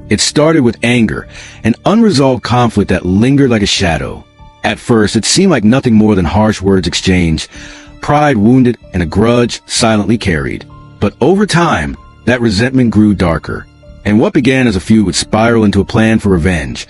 It started with anger, an unresolved conflict that lingered like a shadow. At first, it seemed like nothing more than harsh words exchanged, pride wounded, and a grudge silently carried. But over time, that resentment grew darker, and what began as a feud would spiral into a plan for revenge,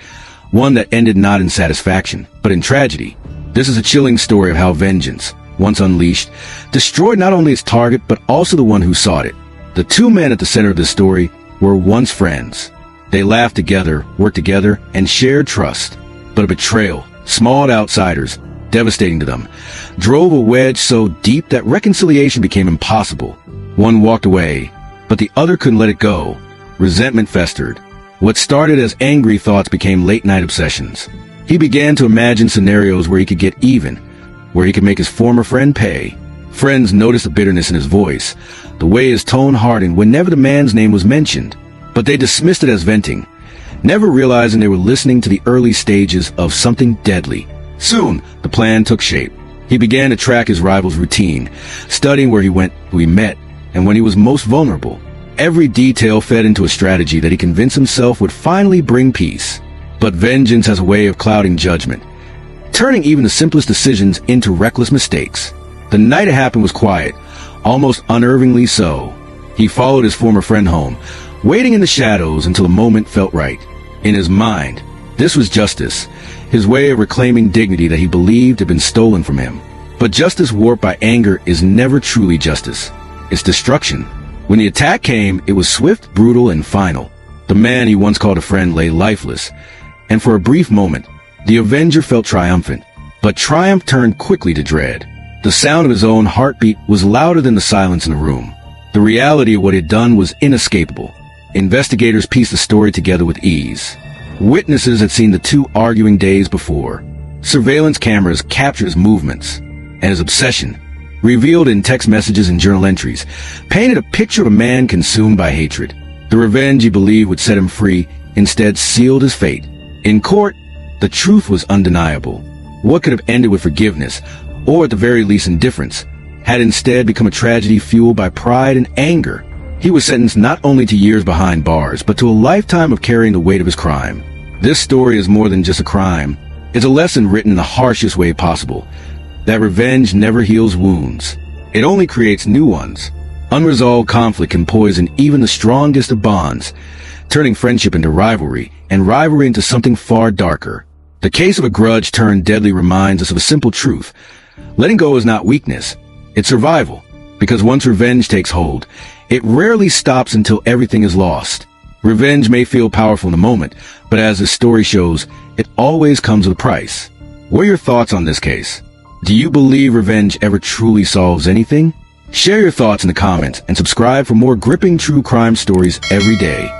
one that ended not in satisfaction, but in tragedy. This is a chilling story of how vengeance, once unleashed, destroyed not only its target, but also the one who sought it. The two men at the center of this story were once friends. They laughed together, worked together, and shared trust. But a betrayal, small to outsiders, devastating to them, drove a wedge so deep that reconciliation became impossible. One walked away, but the other couldn't let it go. Resentment festered. What started as angry thoughts became late-night obsessions. He began to imagine scenarios where he could get even, where he could make his former friend pay. Friends noticed the bitterness in his voice, the way his tone hardened whenever the man's name was mentioned. But they dismissed it as venting, never realizing they were listening to the early stages of something deadly. Soon, the plan took shape. He began to track his rival's routine, studying where he went, who he met, and when he was most vulnerable. Every detail fed into a strategy that he convinced himself would finally bring peace. But vengeance has a way of clouding judgment, turning even the simplest decisions into reckless mistakes. The night it happened was quiet, almost unnervingly so. He followed his former friend home, waiting in the shadows until a moment felt right. In his mind, this was justice, his way of reclaiming dignity that he believed had been stolen from him. But justice warped by anger is never truly justice. It's destruction. When the attack came, it was swift, brutal, and final. The man he once called a friend lay lifeless, and for a brief moment, the Avenger felt triumphant. But triumph turned quickly to dread. The sound of his own heartbeat was louder than the silence in the room. The reality of what he'd done was inescapable. Investigators pieced the story together with ease. Witnesses had seen the two arguing days before. Surveillance cameras captured his movements, and his obsession, revealed in text messages and journal entries, painted a picture of a man consumed by hatred. The revenge he believed would set him free instead sealed his fate. In court, the truth was undeniable. What could have ended with forgiveness, or at the very least indifference, had instead become a tragedy fueled by pride and anger. He was sentenced not only to years behind bars, but to a lifetime of carrying the weight of his crime. This story is more than just a crime. It's a lesson written in the harshest way possible, that revenge never heals wounds. It only creates new ones. Unresolved conflict can poison even the strongest of bonds, turning friendship into rivalry, and rivalry into something far darker. The case of a grudge turned deadly reminds us of a simple truth. Letting go is not weakness, it's survival. Because once revenge takes hold, it rarely stops until everything is lost. Revenge may feel powerful in the moment, but as this story shows, it always comes with a price. What are your thoughts on this case? Do you believe revenge ever truly solves anything? Share your thoughts in the comments and subscribe for more gripping true crime stories every day.